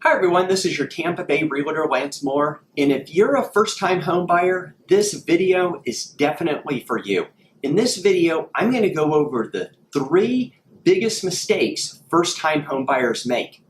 Hi everyone, this is your Tampa Bay Realtor, Lance Moore, and if you're a first-time home buyer, this video is definitely for you. In this video, I'm going to go over the 3 biggest mistakes first-time home buyers make.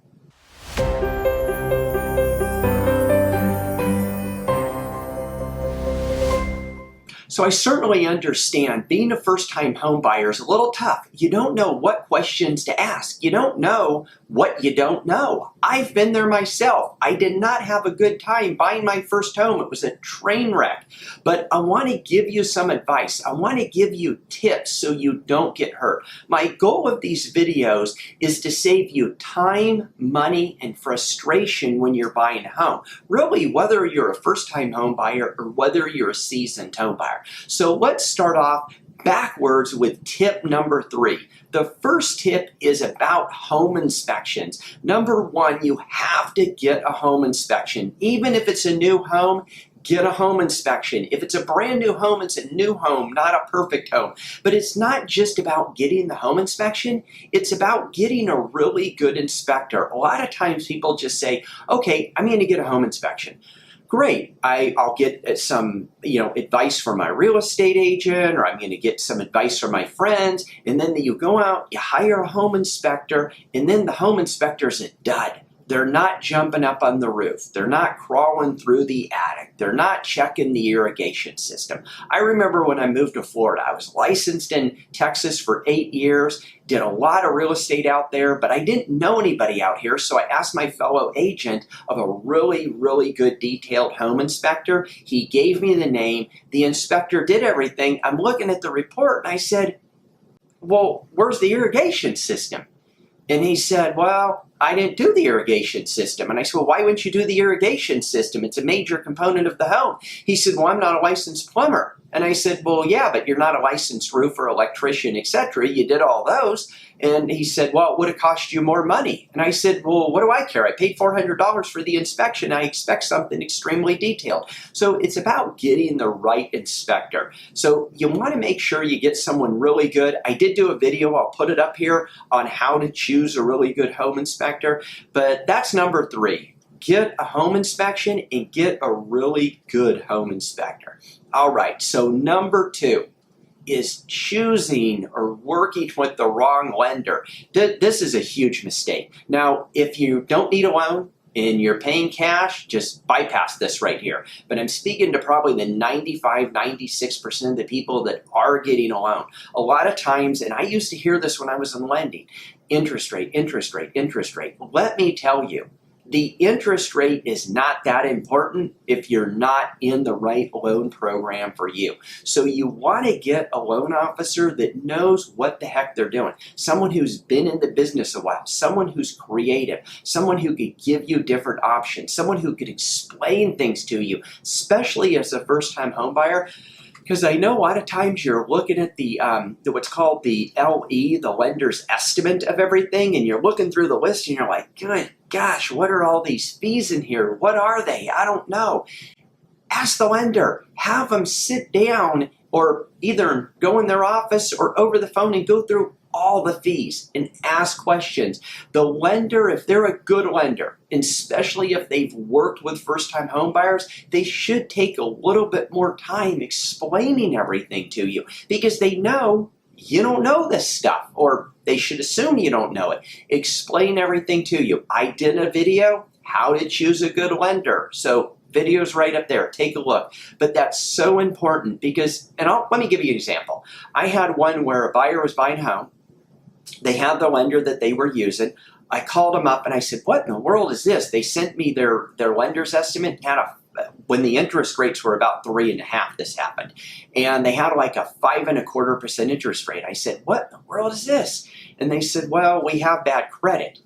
So I certainly understand being a first-time home buyer is a little tough. You don't know what questions to ask. You don't know what you don't know. I've been there myself. I did not have a good time buying my first home. It was a train wreck. But I want to give you some advice. I want to give you tips so you don't get hurt. My goal of these videos is to save you time, money, and frustration when you're buying a home. Really, whether you're a first-time home buyer or whether you're a seasoned home buyer. So let's start off backwards with tip number 3. The first tip is about home inspections. Number 1, you have to get a home inspection. Even if it's a new home, get a home inspection. If it's a brand new home, it's a new home, not a perfect home. But it's not just about getting the home inspection, it's about getting a really good inspector. A lot of times people just say, okay, I'm going to get a home inspection. Great, I'll get some advice from my real estate agent, or I'm going to get some advice from my friends, and then you go out, you hire a home inspector, and then the home inspector's a dud. They're not jumping up on the roof. They're not crawling through the attic. They're not checking the irrigation system. I remember when I moved to Florida, I was licensed in Texas for 8 years, did a lot of real estate out there, but I didn't know anybody out here, so I asked my fellow agent of a really, really good detailed home inspector. He gave me the name. The inspector did everything. I'm looking at the report, and I said, well, where's the irrigation system? And he said, well, I didn't do the irrigation system. And I said, well, why wouldn't you do the irrigation system? It's a major component of the home. He said, well, I'm not a licensed plumber. And I said, well, yeah, but you're not a licensed roofer, electrician, etc. You did all those. And he said, well, it would have cost you more money. And I said, well, what do I care? I paid $400 for the inspection. I expect something extremely detailed. So it's about getting the right inspector. So you want to make sure you get someone really good. I did do a video, I'll put it up here, on how to choose a really good home inspector. But that's number 3. Get a home inspection and get a really good home inspector. All right, so number 2 is choosing or working with the wrong lender. This is a huge mistake. Now, if you don't need a loan and you're paying cash, just bypass this right here. But I'm speaking to probably the 95, 96% of the people that are getting a loan. A lot of times, and I used to hear this when I was in lending, interest rate, interest rate, interest rate. Let me tell you, the interest rate is not that important if you're not in the right loan program for you. So you want to get a loan officer that knows what the heck they're doing. Someone who's been in the business a while, someone who's creative, someone who could give you different options, someone who could explain things to you, especially as a first-time home buyer. Because I know a lot of times you're looking at the what's called the LE, the lender's estimate of everything, and you're looking through the list and you're like, good gosh, what are all these fees in here? What are they? I don't know. Ask the lender. Have them sit down or either go in their office or over the phone and go through all the fees and ask questions. The lender, if they're a good lender, and especially if they've worked with first-time home buyers, they should take a little bit more time explaining everything to you because they know you don't know this stuff, or they should assume you don't know it. Explain everything to you. I did a video, how to choose a good lender. So video's right up there. Take a look. But that's so important because, and let me give you an example. I had one where a buyer was buying a home. They had the lender that they were using. I called them up and I said, what in the world is this? They sent me their lender's estimate. When the interest rates were about 3.5, this happened. And they had like a 5.25% interest rate. I said, what in the world is this? And they said, well, we have bad credit.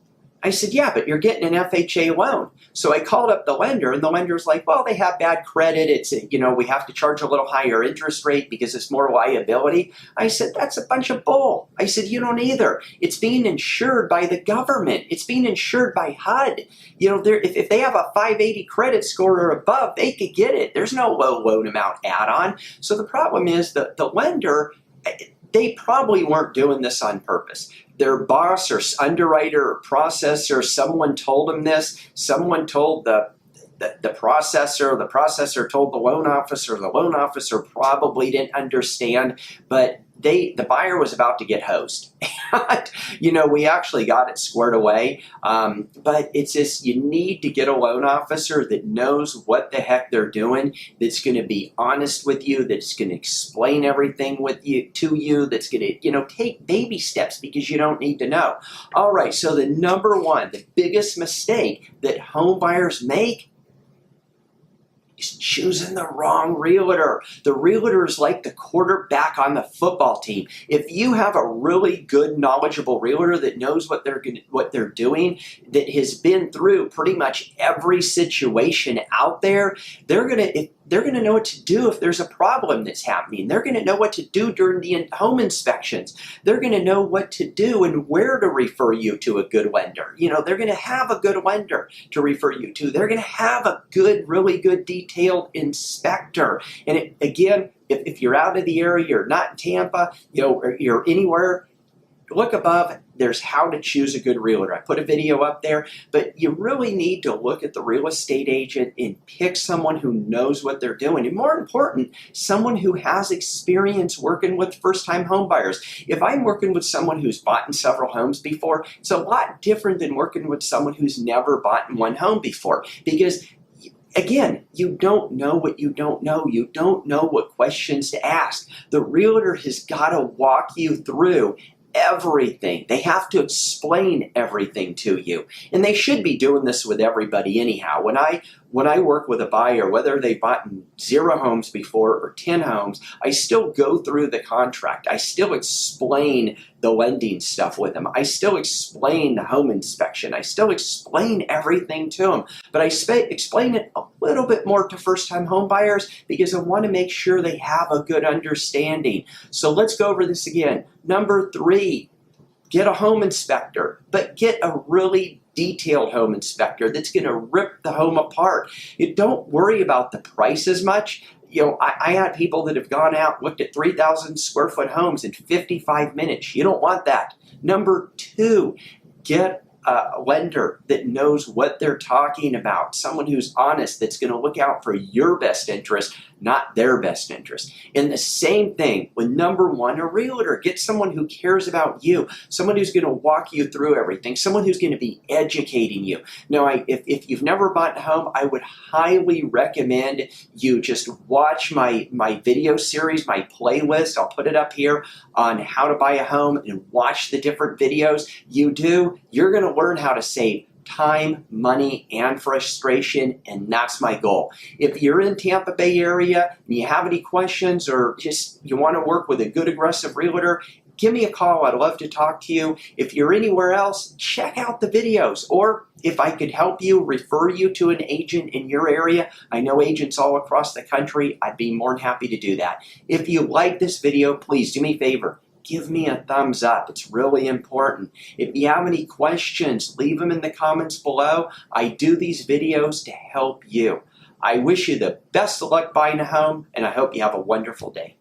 I said, yeah, but you're getting an FHA loan. So I called up the lender, and the lender's like, well, they have bad credit. It's, we have to charge a little higher interest rate because it's more liability. I said, that's a bunch of bull. I said, you don't either. It's being insured by the government. It's being insured by HUD. If they have a 580 credit score or above, they could get it. There's no low loan amount add-on. So the problem is the lender, they probably weren't doing this on purpose. Their boss or underwriter or processor, someone told them this, someone told the processor told the loan officer probably didn't understand, but the buyer was about to get hosed. We actually got it squared away, but it's just, you need to get a loan officer that knows what the heck they're doing, that's going to be honest with you, that's going to explain everything to you, that's going to, take baby steps, because you don't need to know. All right, so the number one, the biggest mistake that home buyers make is choosing the wrong realtor. The realtor is like the quarterback on the football team. If you have a really good, knowledgeable realtor that knows what they're doing, that has been through pretty much every situation out there, they're gonna know what to do if there's a problem that's happening. They're gonna know what to do during the home inspections. They're gonna know what to do and where to refer you to a good lender. They're gonna have a good lender to refer you to. They're gonna have a really good detailed inspector. And again, if you're out of the area, you're not in Tampa, or you're anywhere, look above. There's how to choose a good realtor. I put a video up there, but you really need to look at the real estate agent and pick someone who knows what they're doing. And more important, someone who has experience working with first-time home buyers. If I'm working with someone who's bought in several homes before, it's a lot different than working with someone who's never bought in one home before, because again, you don't know what you don't know. You don't know what questions to ask. The realtor has got to walk you through everything. They have to explain everything to you. And they should be doing this with everybody anyhow. When I work with a buyer, whether they bought 0 homes before or 10 homes, I still go through the contract. I still explain the lending stuff with them. I still explain the home inspection. I still explain everything to them. But I explain it a little bit more to first-time home buyers because I want to make sure they have a good understanding. So let's go over this again. Number 3, get a home inspector, but get a really detailed home inspector that's going to rip the home apart. You don't worry about the price as much. I had people that have gone out, looked at 3,000 square foot homes in 55 minutes. You don't want that. Number 2, get a lender that knows what they're talking about, someone who's honest, that's going to look out for your best interest, not their best interest. And the same thing with number 1, a realtor. Get someone who cares about you, someone who's going to walk you through everything, someone who's going to be educating you. Now, if you've never bought a home, I would highly recommend you just watch my video series, my playlist. I'll put it up here on how to buy a home, and watch the different videos. You're going to learn how to save time, money, and frustration, and that's my goal. If you're in Tampa Bay area and you have any questions, or just you want to work with a good aggressive realtor, give me a call. I'd love to talk to you. If you're anywhere else, check out the videos. Or if I could help you, refer you to an agent in your area. I know agents all across the country. I'd be more than happy to do that. If you like this video, please do me a favor. Give me a thumbs up. It's really important. If you have any questions, leave them in the comments below. I do these videos to help you. I wish you the best of luck buying a home, and I hope you have a wonderful day.